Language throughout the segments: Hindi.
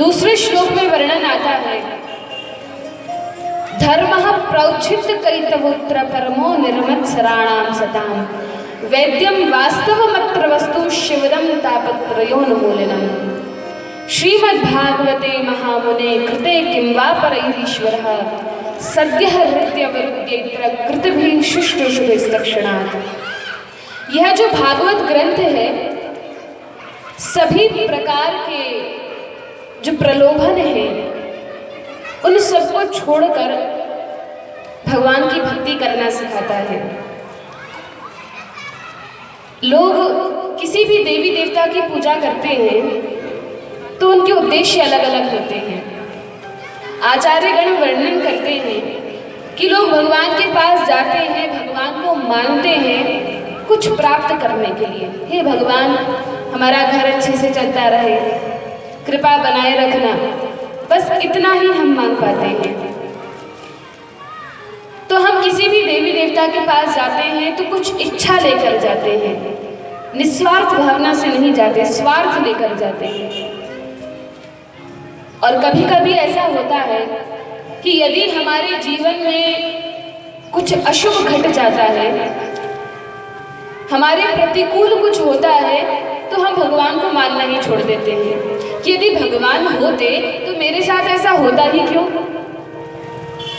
दूसरे श्लोक में वर्णन आता है, धर्मः प्रौच्छित कैतवोत्र परमो निर्मत्सराणाम सताम वैद्यम वास्तवमत्र वस्तु शिवदम तापत्रयोन्मूलनम। श्रीमद्भागवते महामुने कृते किं वा परैरीश्वरः सद्यः हृत्यवरुद्यैत्र कृतभिः शुश्रूषुभिस्तक्षणात्। यह जो भागवत ग्रंथ है, सभी प्रकार के जो प्रलोभन है उन सबको छोड़कर भगवान की भक्ति करना सिखाता है। लोग किसी भी देवी देवता की पूजा करते हैं तो उनके उद्देश्य अलग अलग होते हैं। आचार्यगण वर्णन करते हैं कि लोग भगवान के पास जाते हैं, भगवान को मानते हैं कुछ प्राप्त करने के लिए। हे भगवान, हमारा घर अच्छे से चलता रहे, कृपा बनाए रखना, बस इतना ही हम मांग पाते हैं। तो हम किसी भी देवी देवता के पास जाते हैं तो कुछ इच्छा लेकर जाते हैं, निस्वार्थ भावना से नहीं जाते, स्वार्थ लेकर जाते हैं। और कभी कभी ऐसा होता है कि यदि हमारे जीवन में कुछ अशुभ घट जाता है, हमारे प्रतिकूल कुछ होता है, तो हम भगवान को मानना ही छोड़ देते हैं कि यदि भगवान होते तो मेरे साथ ऐसा होता ही क्यों।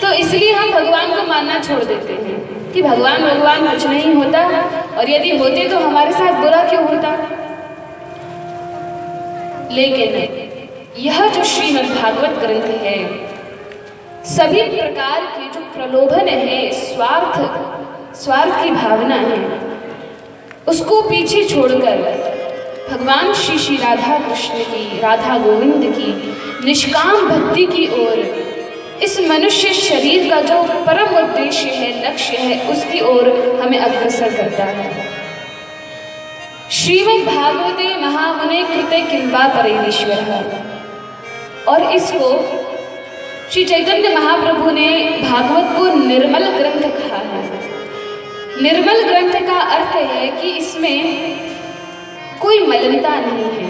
तो इसलिए हम भगवान को मानना छोड़ देते हैं कि भगवान कुछ नहीं होता, और यदि होते तो हमारे साथ बुरा क्यों होता। लेकिन यह जो श्रीमद् भागवत ग्रंथ है, सभी प्रकार के जो प्रलोभन है, स्वार्थ की भावना है, उसको पीछे छोड़कर भगवान श्री राधा कृष्ण की, राधा गोविंद की निष्काम भक्ति की ओर, इस मनुष्य शरीर का जो परम उद्देश्य है, लक्ष्य है, उसकी ओर हमें अग्रसर करता है। श्रीमद् भागवते महामुने कृते किं वा परैरीश्वरः, और इसको श्री चैतन्य महाप्रभु ने भागवत को निर्मल ग्रंथ कहा है। निर्मल ग्रंथ का अर्थ है कि इसमें कोई मलिनता नहीं है,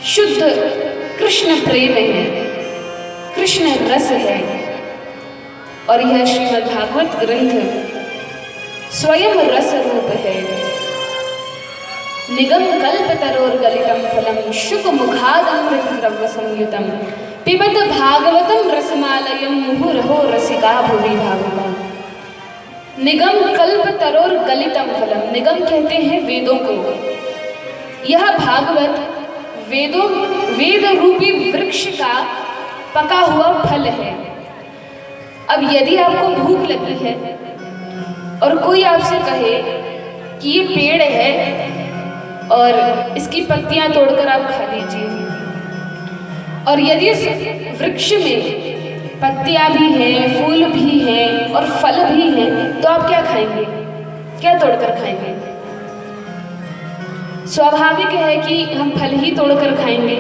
शुद्ध कृष्ण प्रेम है, कृष्ण रस है। और यह श्रीमद् भागवत ग्रंथ स्वयं रस रूप है। निगम कल्पतरोर्गलितं फलं शुक मुखादमृत द्रव्य संयुतम पिबत भागवतम रसमालयम मुहुरहो रसिका भुवि भावुकम्। निगम कल्पतरोर्गलितं फलम, निगम कहते हैं वेदों को। यह भागवत वेद रूपी वृक्ष का पका हुआ फल है। अब यदि आपको भूख लगी है और कोई आपसे कहे कि ये पेड़ है और इसकी पत्तियां तोड़कर आप खा लीजिए, और यदि इस वृक्ष में पत्तियां भी हैं, फूल भी हैं और फल भी हैं, तो आप क्या खाएंगे, क्या तोड़कर खाएंगे? स्वाभाविक है कि हम फल ही तोड़कर खाएंगे,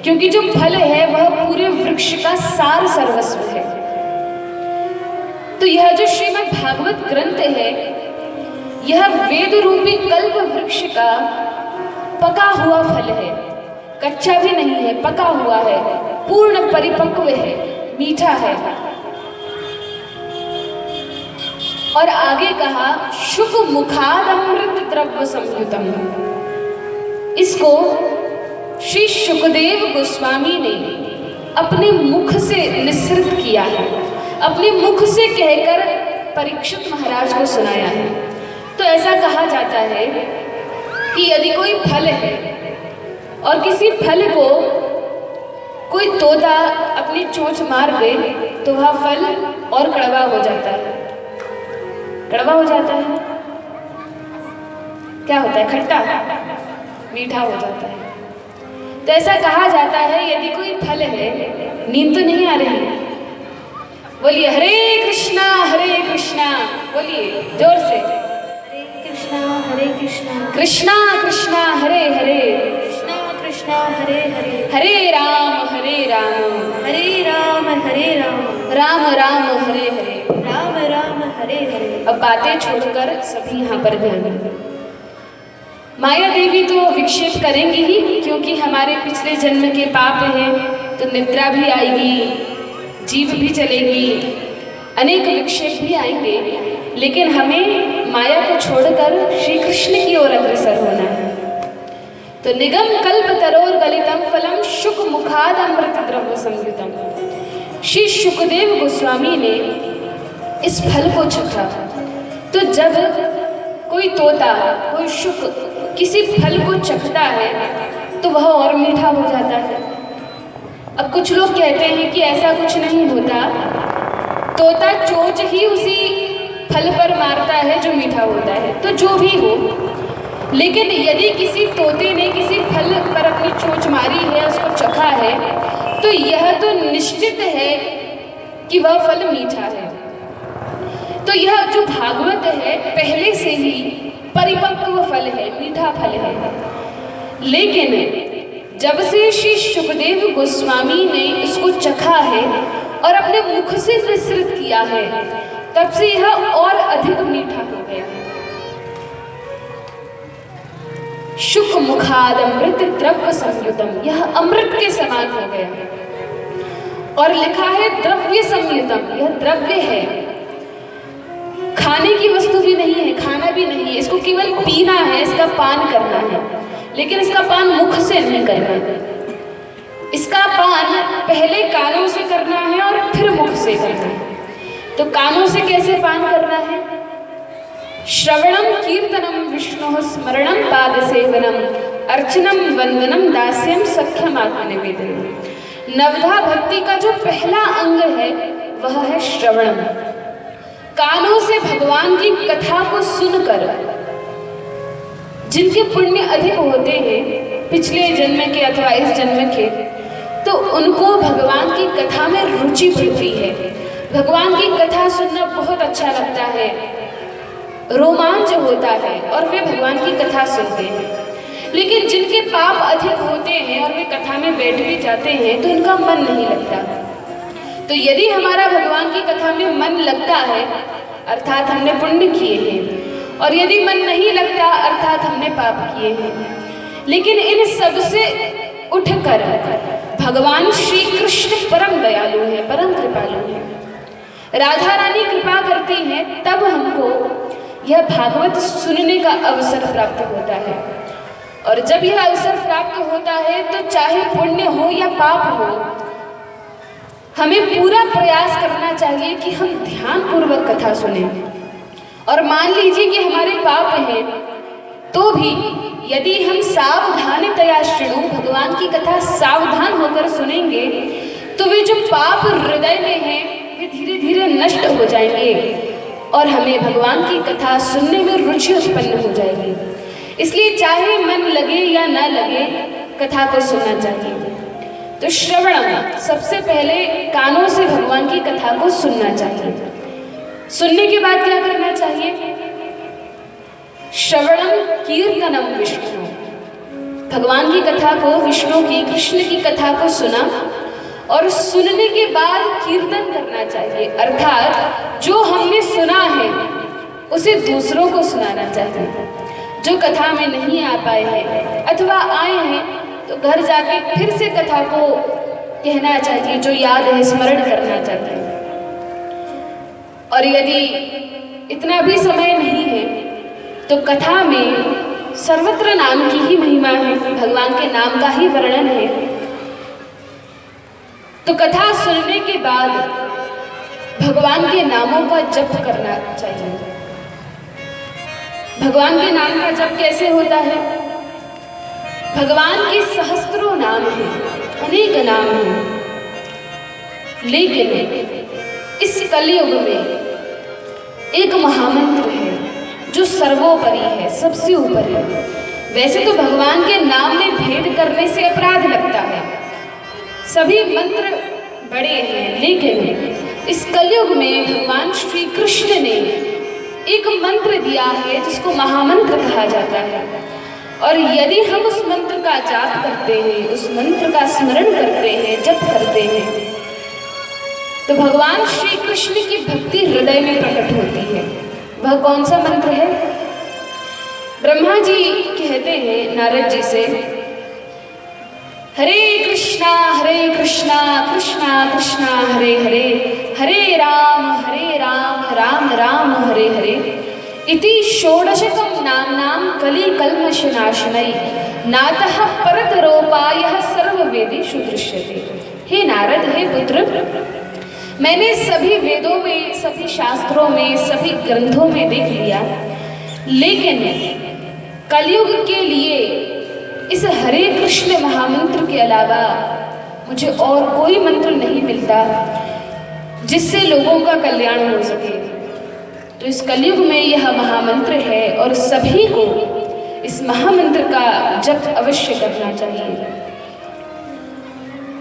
क्योंकि जो फल है वह पूरे वृक्ष का सार सर्वस्व है। तो यह जो श्रीमद् भागवत ग्रंथ है, यह वेद रूपी कल्प वृक्ष का पका हुआ फल है। कच्चा भी नहीं है, पका हुआ है, पूर्ण परिपक्व है, मीठा है। और आगे कहा शुक मुखादमृत द्रव्य संयुतम। इसको श्री शुकदेव गोस्वामी ने अपने मुख से निस्सृत किया है, अपने मुख से कहकर परीक्षित महाराज को सुनाया है। तो ऐसा कहा जाता है कि यदि कोई फल है और किसी फल को कोई तोता अपनी चोंच मार दे तो वह फल और कड़वा हो जाता है। कड़वा हो जाता है, क्या होता है? खट्टा, मीठा हो जाता है। तो ऐसा कहा जाता है यदि कोई फल है, नींद तो नहीं आ रही? बोलिए हरे कृष्णा बोलिए जोर से, हरे कृष्णा कृष्णा कृष्णा हरे हरे, कृष्णा कृष्णा हरे हरे, हरे राम हरे राम, राम राम हरे हरे, राम राम हरे हरे। अब बातें छोड़कर सभी यहाँ पर ध्यान दें। माया देवी तो विक्षेप करेंगी ही, क्योंकि हमारे पिछले जन्म के पाप हैं, तो निद्रा भी आएगी, जीभ भी चलेगी, अनेक विक्षेप भी आएंगे, लेकिन हमें माया को छोड़कर श्री कृष्ण की ओर अग्रसर होना है। तो निगम कल्प तरोर गलितम फलम शुक मुखाद अमृत द्रव्य संयुतम। श्री शुकदेव गोस्वामी ने इस फल को चखा। तो जब कोई तोता, कोई शुक किसी फल को चखता है तो वह और मीठा हो जाता है। अब कुछ लोग कहते हैं कि ऐसा कुछ नहीं होता, तोता चोंच ही उसी फल पर मारता है जो मीठा होता है। तो जो भी हो, लेकिन यदि किसी तोते ने किसी फल पर अपनी चोंच मारी है, उसको चखा है, तो यह तो निश्चित है कि वह फल मीठा है। तो यह जो भागवत है पहले से ही परिपक्व फल है, मीठा फल है। लेकिन जब से श्री शुकदेव गोस्वामी ने इसको चखा है और अपने मुख से विस्तृत किया है, तब से यह और अधिक मीठा हो गया। शुक मुखाद अमृत द्रव्य संयुतम, यह अमृत के समान हो गया। और लिखा है द्रव्य संयुतम, यह द्रव्य है, खाने की वस्तु भी नहीं है, खाना भी नहीं है, इसको केवल पीना है, इसका पान करना है, लेकिन इसका पान मुख से नहीं करना है। इसका पान पहले कानों से करना है और फिर मुख से करना है। तो कानों से कैसे पान करना है? श्रवणम कीर्तनम विष्णु स्मरणम पाद सेवनम अर्चनम वंदनम दास्यम सख्यम आत्मनिवेदनम। नवधा भक्ति का जो पहला अंग है वह है श्रवणम। कानों से भगवान की कथा को सुनकर जिनके पुण्य अधिक होते हैं पिछले जन्म के अथवा इस जन्म के, तो उनको भगवान की कथा में रुचि बढ़ती है। भगवान की कथा सुनना बहुत अच्छा लगता है, रोमांच होता है और वे भगवान की कथा सुनते हैं। लेकिन जिनके पाप अधिक होते हैं और वे कथा में बैठ भी जाते हैं तो उनका मन नहीं लगता। तो यदि हमारा भगवान की कथा में मन लगता है अर्थात हमने पुण्य किए हैं, और यदि मन नहीं लगता अर्थात हमने पाप किए हैं। लेकिन इन सब से उठकर भगवान श्री कृष्ण परम दयालु है, परम कृपालु है। राधा रानी कृपा करती हैं, तब हमको यह भागवत सुनने का अवसर प्राप्त होता है। और जब यह अवसर प्राप्त होता है तो चाहे पुण्य हो या पाप हो, हमें पूरा प्रयास करना चाहिए कि हम ध्यान पूर्वक कथा सुने। और मान लीजिए कि हमारे पाप हैं, तो भी यदि हम सावधानतया श्रृणु, भगवान की कथा सावधान होकर सुनेंगे, तो वे जो पाप हृदय में हैं वे धीरे धीरे नष्ट हो जाएंगे और हमें भगवान की कथा सुनने में रुचि उत्पन्न हो जाएगी। इसलिए चाहे मन लगे या ना लगे, कथा को सुनना चाहिए। तो श्रवणम, सबसे पहले कानों से भगवान की कथा को सुनना चाहिए। सुनने के बाद क्या करना चाहिए? श्रवणम कीर्तनम विष्णु, भगवान की कथा को, विष्णु की, कृष्ण की कथा को सुना और सुनने के बाद कीर्तन करना चाहिए। अर्थात जो हमने सुना है उसे दूसरों को सुनाना चाहिए। जो कथा में नहीं आ पाए हैं अथवा आए हैं तो घर जाके फिर से कथा को कहना चाहिए, जो याद है स्मरण करना चाहिए। और यदि इतना भी समय नहीं है तो कथा में सर्वत्र नाम की ही महिमा है, भगवान के नाम का ही वर्णन है। तो कथा सुनने के बाद भगवान के नामों का जप करना चाहिए। भगवान के नाम का जप कैसे होता है? भगवान के सहस्त्रों नाम हैं, अनेक नाम हैं, लेकिन इस कलयुग में एक महामंत्र है जो सर्वोपरि है, सबसे ऊपर है। वैसे तो भगवान के नाम में भेद करने से अपराध लगता है, सभी मंत्र बड़े हैं, लेकिन इस कलयुग में भगवान श्री कृष्ण ने एक मंत्र दिया है जिसको महामंत्र कहा जाता है। और यदि हम उस मंत्र का जाप करते हैं, उस मंत्र का स्मरण करते हैं, जप करते हैं, तो भगवान श्री कृष्ण की भक्ति हृदय में प्रकट होती है। वह कौन सा मंत्र है? ब्रह्मा जी कहते हैं नारद जी से, हरे कृष्णा कृष्णा कृष्णा हरे हरे, हरे राम राम राम हरे हरे, इति षोडशकं नाम्नां कलिकल्मषनाशनै नातः परतरोपायः सर्ववेदेषु दृश्यते। हे नारद, हे पुत्र, मैंने सभी वेदों में, सभी शास्त्रों में, सभी ग्रंथों में देख लिया, लेकिन कलयुग के लिए इस हरे कृष्ण महामंत्र के अलावा मुझे और कोई मंत्र नहीं मिलता जिससे लोगों का कल्याण हो सके। तो इस कलयुग में यह महामंत्र है और सभी को इस महामंत्र का जप अवश्य करना चाहिए।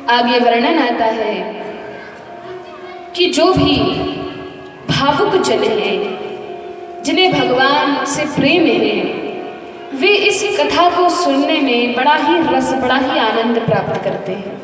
आगे वर्णन आता है कि जो भी भावुक जन हैं, जिन्हें भगवान से प्रेम है, वे इस कथा को सुनने में बड़ा ही रस, बड़ा ही आनंद प्राप्त करते हैं।